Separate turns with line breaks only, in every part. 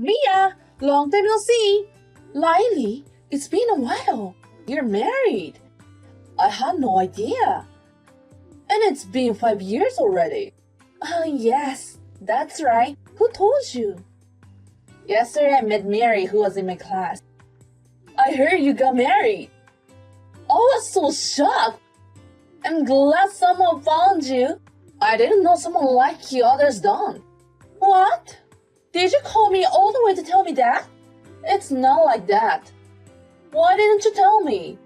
Mia, long time no see. Lily, it's been a while. You're married. I had no idea. And it's been 5 years already. Oh, yes, that's right. Who told you? Yesterday I met Mary, who was in my class. I heard you got married. I was so shocked. I'm glad someone found you. I didn't know someone like you others don't. What? Did you call me all the way to tell me that? It's not like that. Why didn't you tell me?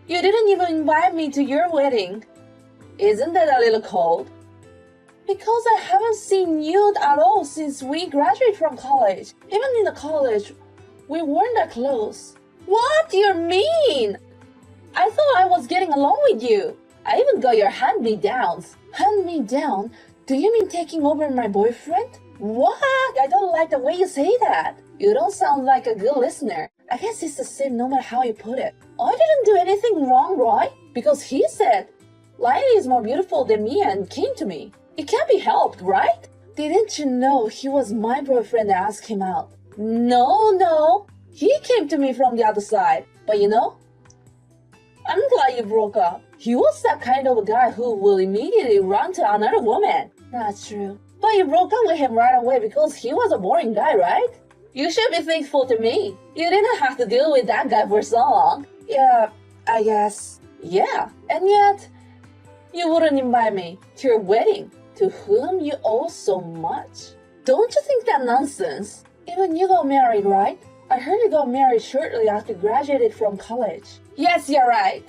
You didn't even invite me to your wedding. Isn't that a little cold? Because I haven't seen you at all since we graduated from college. Even in the college, we weren't that close. What? You're mean! I thought I was getting along with you. I even got your hand-me-downs. Hand-me-down? Do you mean taking over my boyfriend? What? I don't like the way you say that. You don't sound like a good listener. I guess it's the same no matter how you put it. I didn't do anything wrong, right? Because he said, Lily is more beautiful than me and came to me. It can't be helped, right? Didn't you know he was my boyfriend and asked him out? No. He came to me from the other side. But you know, I'm glad you broke up. He was that kind of a guy who will immediately run to another woman. That's true. But you broke up with him right away because he was a boring guy, right? You should be thankful to me. You didn't have to deal with that guy for so long. Yeah, I guess. Yeah, and yet, you wouldn't invite me to your wedding, to whom you owe so much. Don't you think that nonsense? Even you got married, right? I heard you got married shortly after you graduated from college. Yes, you're right.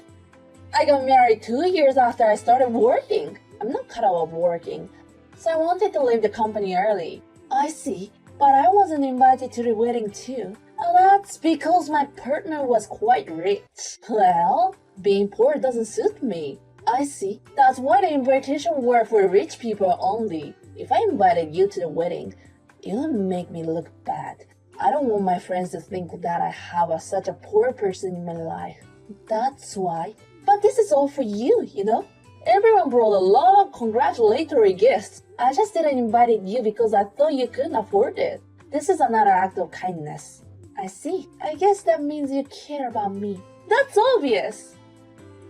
I got married 2 years after I started working. I'm not cut out of working, so I wanted to leave the company early. I see, but I wasn't invited to the wedding too. And that's because my partner was quite rich. Well, being poor doesn't suit me. I see. That's why the invitation were for rich people only. If I invited you to the wedding, it would make me look bad. I don't want my friends to think that I have such a poor person in my life. That's why. But this is all for you, you know? Everyone brought a lot of congratulatory gifts. I just didn't invite you because I thought you couldn't afford it. This is another act of kindness. I see. I guess that means you care about me. That's obvious.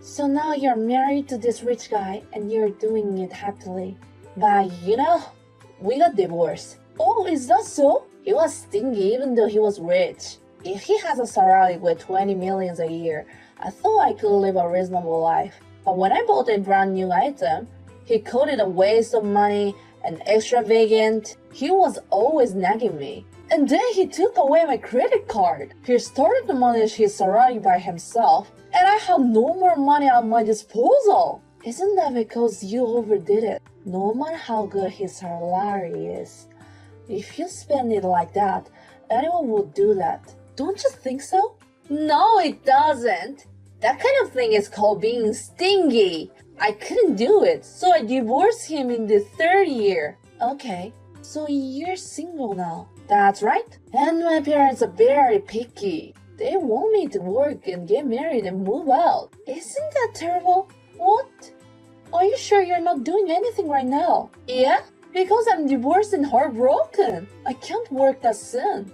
So now you're married to this rich guy and you're doing it happily. But you know, we got divorced. Oh, is that so? He was stingy even though he was rich. If he has a salary with 20 million a year, I thought I could live a reasonable life. But when I bought a brand new item, he called it a waste of money and extravagant. He was always nagging me. And then he took away my credit card. He started to manage his salary by himself, and I have no more money at my disposal. Isn't that because you overdid it? No matter how good his salary is, if you spend it like that, anyone would do that. Don't you think so? No, it doesn't. That kind of thing is called being stingy. I couldn't do it, so I divorced him in the 3rd year. Okay, so you're single now. That's right. And my parents are very picky. They want me to work and get married and move out. Isn't that terrible? What? Are you sure you're not doing anything right now? Yeah, because I'm divorced and heartbroken. I can't work that soon.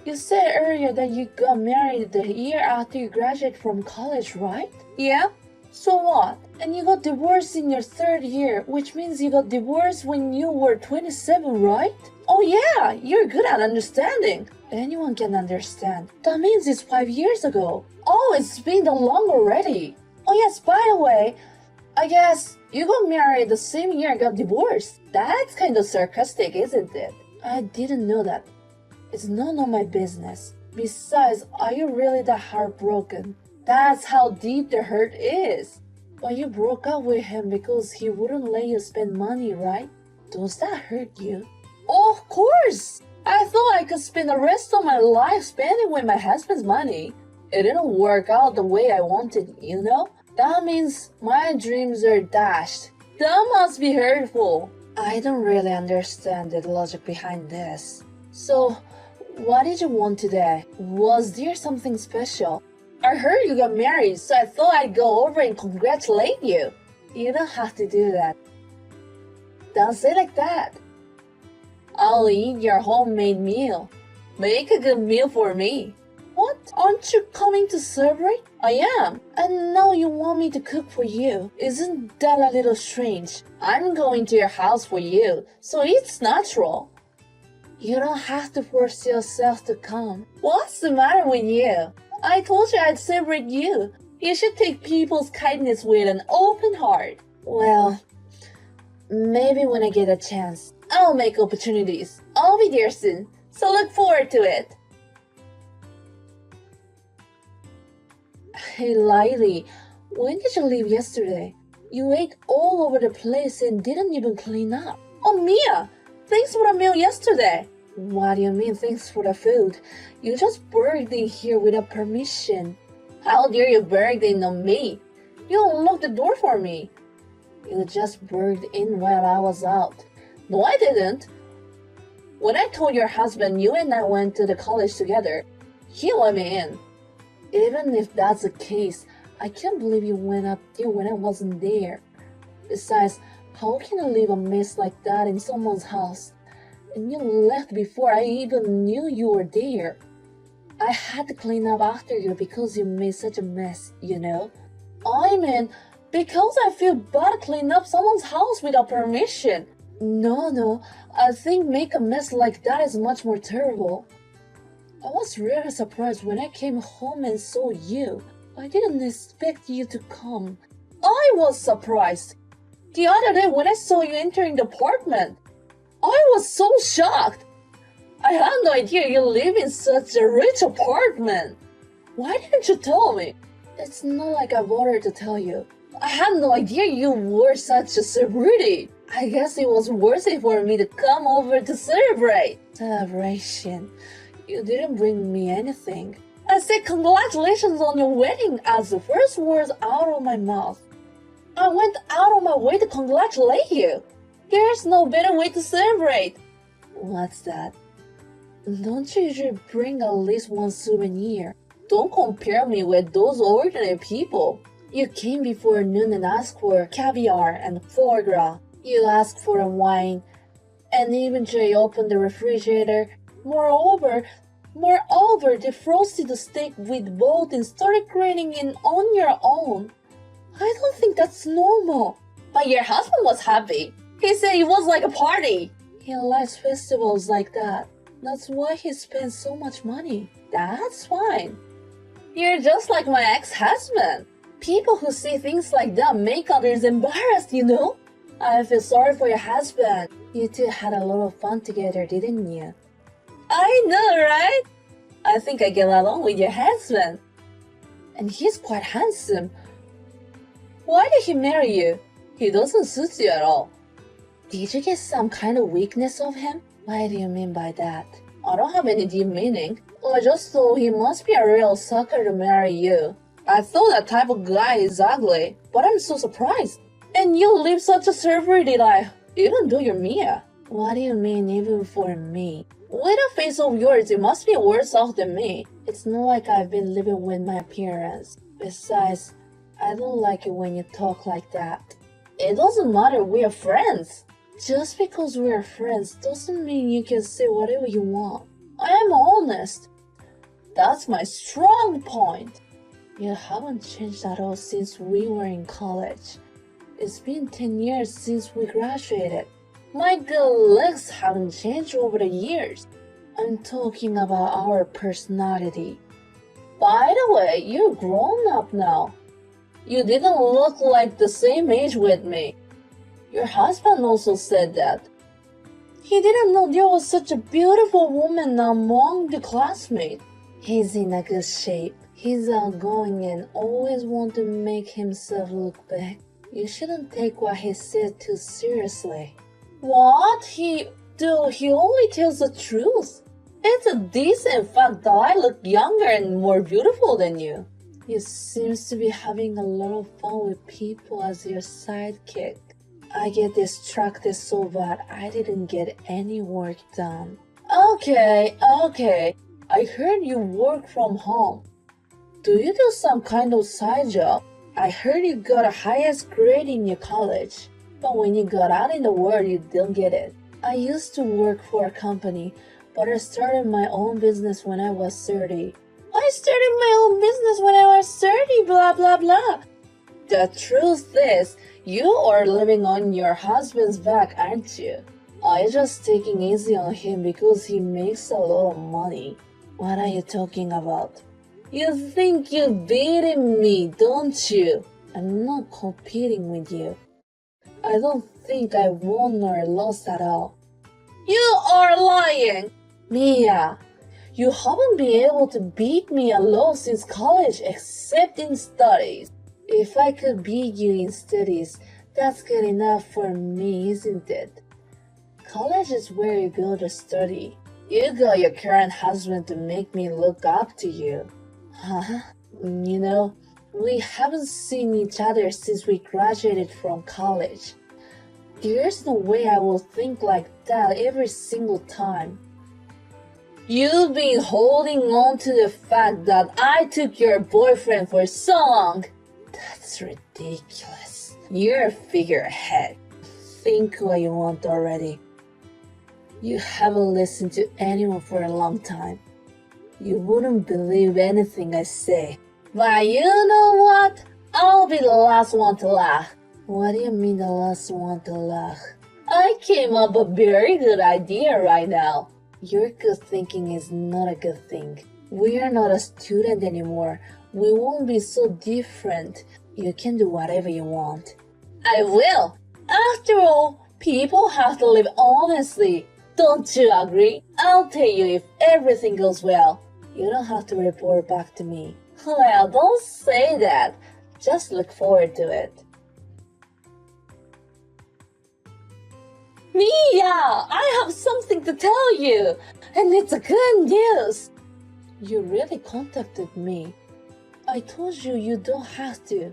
You said earlier that you got married the year after you graduated from college, right? Yeah. So what? And you got divorced in your 3rd year, which means you got divorced when you were 27, right? Oh yeah, you're good at understanding. Anyone can understand. That means it's 5 years ago. Oh, it's been that long already. Oh yes, by the way, I guess you got married the same year I got divorced. That's kind of sarcastic, isn't it? I didn't know that. It's none of my business. Besides, are you really that heartbroken? That's how deep the hurt is. But you broke up with him because he wouldn't let you spend money, right? Does that hurt you? Oh, of course! I thought I could spend the rest of my life spending with my husband's money. It didn't work out the way I wanted, you know? That means my dreams are dashed. That must be hurtful. I don't really understand the logic behind this. So, what did you want today? Was there something special? I heard you got married, so I thought I'd go over and congratulate you. You don't have to do that. Don't say like that. I'll eat your homemade meal. Make a good meal for me. What? Aren't you coming to celebrate? I am. And now you want me to cook for you. Isn't that a little strange? I'm going to your house for you, so it's natural. You don't have to force yourself to come. What's the matter with you? I told you I'd celebrate you. You should take people's kindness with an open heart. Well, maybe when I get a chance, I'll make opportunities. I'll be there soon, so look forward to it. Hey, Lily, when did you leave yesterday? You ate all over the place and didn't even clean up. Oh, Mia, thanks for the meal yesterday. What do you mean, thanks for the food? You just burged in here without permission. How dare you burg in on me? You unlocked the door for me. You just burged in while I was out. No, I didn't. When I told your husband you and I went to the college together, he let me in. Even if that's the case, I can't believe you went up there when I wasn't there. Besides, how can I leave a mess like that in someone's house? And you left before I even knew you were there. I had to clean up after you because you made such a mess, you know? I mean, because I feel bad cleaning up someone's house without permission. No, I think make a mess like that is much more terrible. I was really surprised when I came home and saw you. I didn't expect you to come. I was surprised. The other day when I saw you entering the apartment, I was so shocked. I had no idea you live in such a rich apartment. Why didn't you tell me? It's not like I bothered to tell you. I had no idea you were such a celebrity. I guess it was worth it for me to come over to celebrate. Celebration? You didn't bring me anything. I said congratulations on your wedding as the first words out of my mouth. I went out of my way to congratulate you. There's no better way to celebrate. What's that? Don't you usually bring at least one souvenir? Don't compare me with those ordinary people. You came before noon and asked for caviar and foie gras. You asked for a wine, and eventually opened the refrigerator. Moreover, defrosted the steak with both and started grilling it on your own. I don't think that's normal. But your husband was happy. He said it was like a party. He likes festivals like that. That's why he spends so much money. That's fine. You're just like my ex-husband. People who say things like that make others embarrassed, you know? I feel sorry for your husband. You two had a lot of fun together, didn't you? I know, right? I think I get along with your husband. And he's quite handsome. Why did he marry you? He doesn't suit you at all. Did you get some kind of weakness of him? What do you mean by that? I don't have any deep meaning. I just thought he must be a real sucker to marry you. I thought that type of guy is ugly, but I'm so surprised. And you live such a celebrity life, even though you're Mia. What do you mean, even for me? With a face of yours, you must be worse off than me. It's not like I've been living with my appearance. Besides, I don't like it when you talk like that. It doesn't matter, we are friends. Just because we are friends doesn't mean you can say whatever you want. I am honest. That's my strong point. You haven't changed at all since we were in college. It's been 10 years since we graduated. My good looks haven't changed over the years. I'm talking about our personality. By the way, you're grown up now. You didn't look like the same age with me. Your husband also said that. He didn't know there was such a beautiful woman among the classmates. He's in a good shape. He's outgoing and always wants to make himself look big. You shouldn't take what he said too seriously. What? He only tells the truth. It's a decent fact that I look younger and more beautiful than you. He seems to be having a lot of fun with people as your sidekick. I get distracted so bad I didn't get any work done. Okay. I heard you work from home. Do you do some kind of side job? I heard you got the highest grade in your college. But when you got out in the world, you didn't get it. I used to work for a company, but I started my own business when I was 30. I started my own business when I was 30, blah blah blah. The truth is, you are living on your husband's back, aren't you? I'm just taking easy on him because he makes a lot of money. What are you talking about? You think you're beating me, don't you? I'm not competing with you. I don't think I won or lost at all. You are lying! Mia, you haven't been able to beat me at all since college except in studies. If I could beat you in studies, that's good enough for me, isn't it? College is where you go to study. You got your current husband to make me look up to you. Huh? You know, we haven't seen each other since we graduated from college. There's no way I will think like that every single time. You've been holding on to the fact that I took your boyfriend for so long. That's ridiculous. You're a figurehead. Think what you want already. You haven't listened to anyone for a long time. You wouldn't believe anything I say. But you know what? I'll be the last one to laugh. What do you mean the last one to laugh? I came up with a very good idea right now. Your good thinking is not a good thing. We are not a student anymore. We won't be so different. You can do whatever you want. I will. After all, people have to live honestly. Don't you agree? I'll tell you if everything goes well. You don't have to report back to me. Well, don't say that. Just look forward to it. Mia, I have something to tell you, and it's a good news. You really contacted me. I told you you don't have to.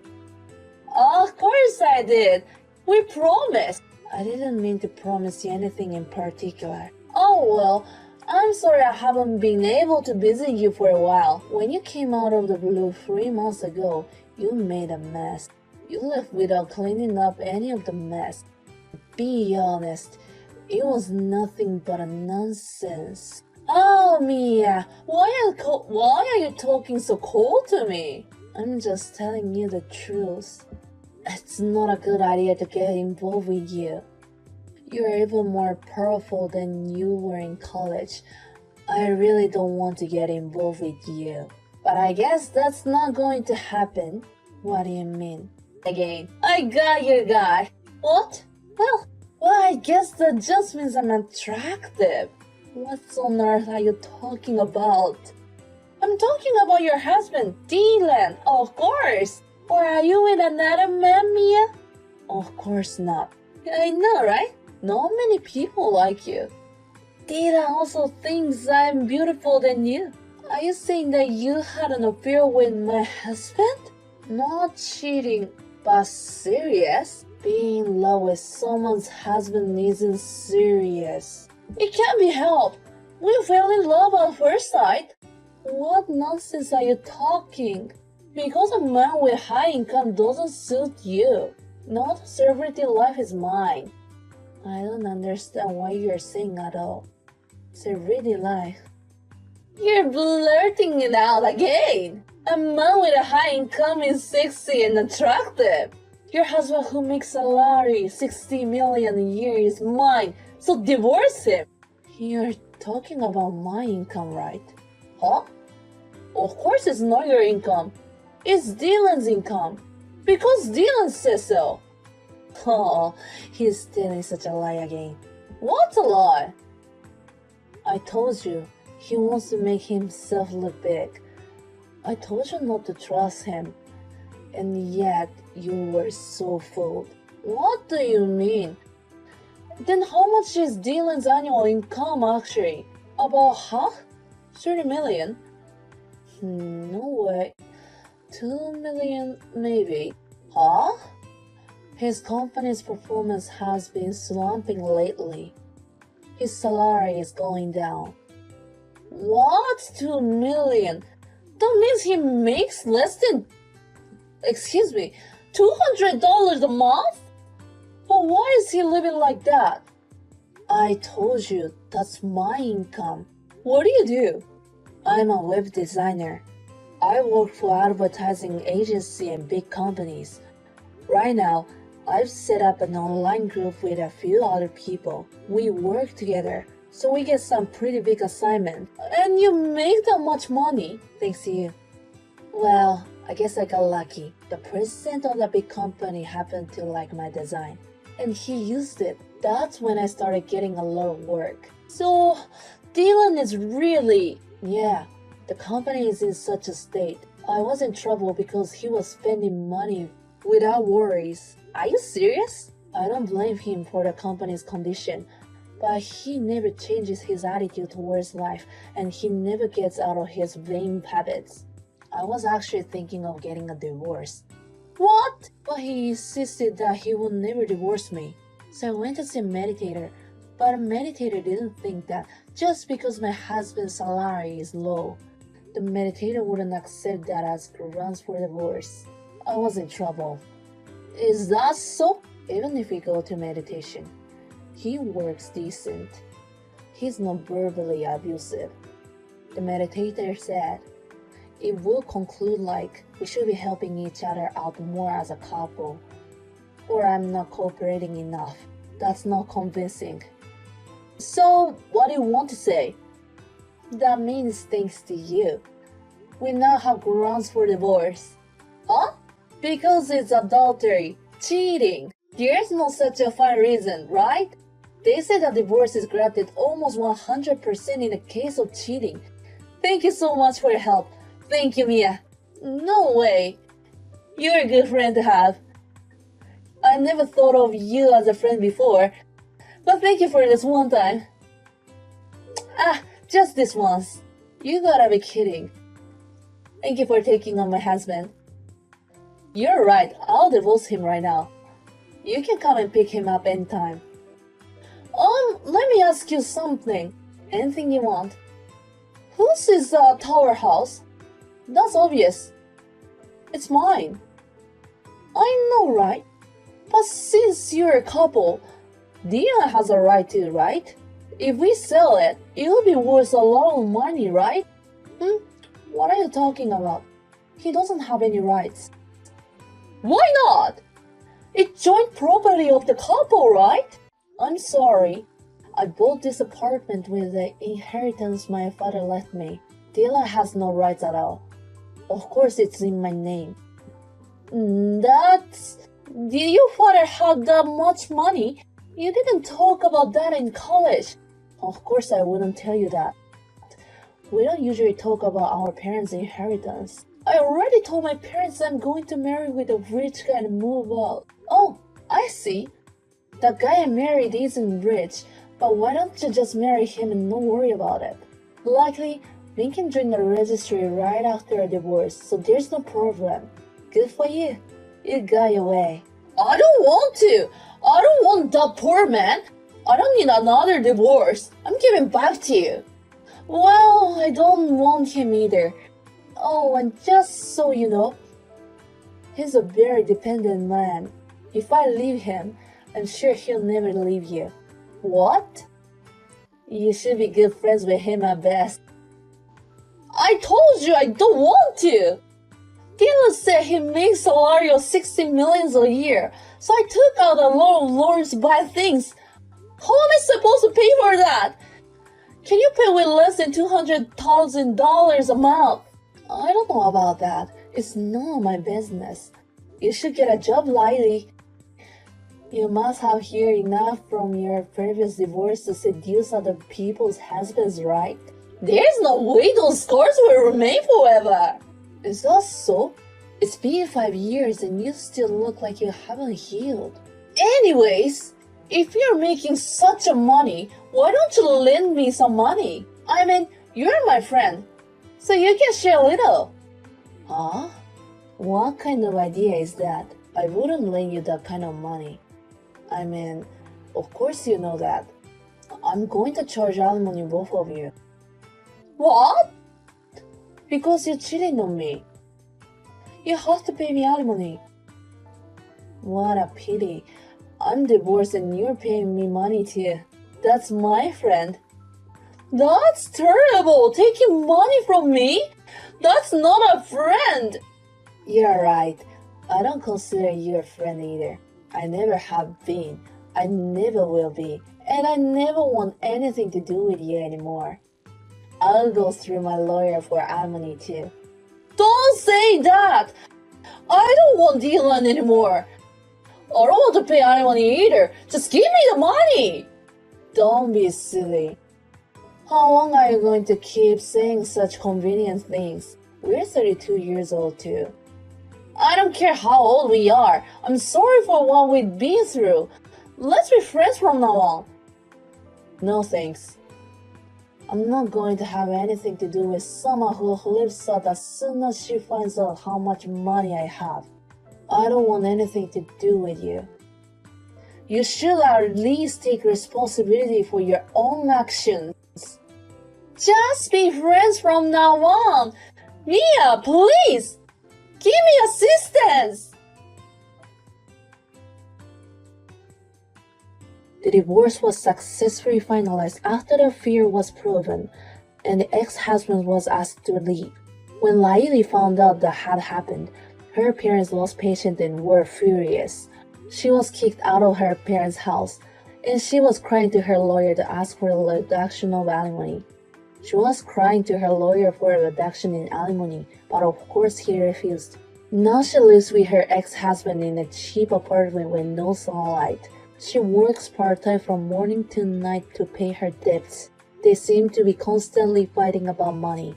Of course I did. We promised. I didn't mean to promise you anything in particular. Oh well, I'm sorry I haven't been able to visit you for a while. When you came out of the blue 3 months ago, you made a mess. You left without cleaning up any of the mess. Be honest, it was nothing but a nonsense. Oh, Mia, why are you talking so cold to me? I'm just telling you the truth. It's not a good idea to get involved with you. You're even more powerful than you were in college. I really don't want to get involved with you. But I guess that's not going to happen. What do you mean? Again, I got your guy. What? Well, I guess that just means I'm attractive. What on earth are you talking about? I'm talking about your husband, Dylan, of course. Or are you with another man, Mia? Of course not. I know, right? Not many people like you. Dylan also thinks I'm beautiful than you. Are you saying that you had an affair with my husband? Not cheating, but serious. Being in love with someone's husband isn't serious. It can't be helped. We fell in love at first sight. What nonsense are you talking? Because a man with high income doesn't suit you. Not celebrity life is mine. I don't understand what you're saying at all. Celebrity life. You're blurting it out again. A man with a high income is sexy and attractive. Your husband who makes salary 60 million a year is mine, so divorce him. You're talking about my income, right? Huh? Of course it's not your income. It's Dylan's income. Because Dylan says so. Oh, he's telling such a lie again. What's a lie? I told you, he wants to make himself look big. I told you not to trust him. And yet, you were so fooled. What do you mean? Then how much is Dylan's annual income actually? About half? 30 million? No way. 2 million maybe. Huh? His company's performance has been slumping lately. His salary is going down. What? 2 million? That means he makes less than... Excuse me, $200 a month? But why is he living like that? I told you, that's my income. What do you do? I'm a web designer. I work for advertising agency and big companies. Right now, I've set up an online group with a few other people. We work together, so we get some pretty big assignments. And you make that much money, thanks to you. Well, I guess I got lucky. The president of the big company happened to like my design, and he used it. That's when I started getting a lot of work. So, Dylan is really... Yeah, the company is in such a state. I was in trouble because he was spending money without worries. Are you serious? I don't blame him for the company's condition, but he never changes his attitude towards life, and he never gets out of his vain habits. I was actually thinking of getting a divorce. What? But he insisted that he would never divorce me. So I went to see a meditator, but a meditator didn't think that just because my husband's salary is low, the meditator wouldn't accept that as grounds for divorce. I was in trouble. Is that so? Even if we go to meditation, he works decent. He's not verbally abusive. The meditator said, it will conclude like we should be helping each other out more as a couple. Or I'm not cooperating enough. That's not convincing. So, what do you want to say? That means thanks to you, we now have grounds for divorce. Huh? Because it's adultery, cheating. There's no such a fine reason, right? They say that divorce is granted almost 100% in the case of cheating. Thank you so much for your help. Thank you, Mia. No way. You're a good friend to have. I never thought of you as a friend before, but thank you for this one time. Just this once. You gotta be kidding. Thank you for taking on my husband. You're right, I'll divorce him right now. You can come and pick him up anytime. Let me ask you something. Anything you want. Whose is the tower house? That's obvious. It's mine. I know, right? But since you're a couple, Dina has a right to, right? If we sell it, it'll be worth a lot of money, right? What are you talking about? He doesn't have any rights. Why not? It's joint property of the couple, right? I'm sorry. I bought this apartment with the inheritance my father left me. Dila has no rights at all. Of course it's in my name. Did your father have that much money? You didn't talk about that in college. Of course I wouldn't tell you that. We don't usually talk about our parents' inheritance. I already told my parents I'm going to marry with a rich guy and move out. Oh, I see. The guy I married isn't rich, but why don't you just marry him and not worry about it? Luckily, we can join the registry right after a divorce, so there's no problem. Good for you. You got your way. I don't want to. I don't want that poor man. I don't need another divorce. I'm giving back to you. Well, I don't want him either. Oh, and just so you know, he's a very dependent man. If I leave him, I'm sure he'll never leave you. What? You should be good friends with him at best. I told you I don't want to. Dylan said he makes a salary of 60 million a year, so I took out a lot of loans to buy things. How am I supposed to pay for that? Can you pay with less than $200,000 a month? I don't know about that. It's none of my business. You should get a job, Lily. You must have heard enough from your previous divorce to seduce other people's husbands, right? There's no way those scars will remain forever. Is that so? It's been 5 years and you still look like you haven't healed. Anyways, if you're making such a money, why don't you lend me some money? I mean, you're my friend, so you can share a little. Huh? What kind of idea is that? I wouldn't lend you that kind of money. I mean, of course you know that. I'm going to charge alimony both of you. What? Because you're cheating on me. You have to pay me alimony. What a pity. I'm divorced and you're paying me money too. That's my friend. That's terrible! Taking money from me? That's not a friend! You're right. I don't consider you a friend either. I never have been. I never will be. And I never want anything to do with you anymore. I'll go through my lawyer for alimony too. Don't say that! I don't want Dylan anymore. I don't want to pay alimony either. Just give me the money! Don't be silly. How long are you going to keep saying such convenient things? We're 32 years old too. I don't care how old we are. I'm sorry for what we've been through. Let's be friends from now on. No thanks. I'm not going to have anything to do with someone who lives out as soon as she finds out how much money I have. I don't want anything to do with you. You should at least take responsibility for your own actions. Just be friends from now on. Mia, please! Give me assistance! The divorce was successfully finalized after the affair was proven, and the ex-husband was asked to leave. When Laili found out that had happened, her parents lost patience and were furious. She was kicked out of her parents' house, and she was crying to her lawyer to ask for a reduction of alimony. She was crying to her lawyer for a reduction in alimony, but of course he refused. Now she lives with her ex-husband in a cheap apartment with no sunlight. She works part-time from morning to night to pay her debts. They seem to be constantly fighting about money.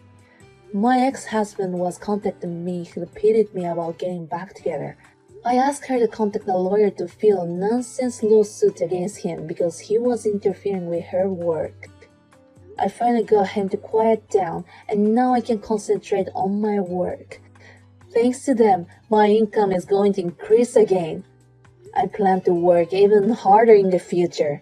My ex-husband was contacting me repeatedly about getting back together. I asked her to contact a lawyer to file a nonsense lawsuit against him because he was interfering with her work. I finally got him to quiet down, and now I can concentrate on my work. Thanks to them, my income is going to increase again. I plan to work even harder in the future.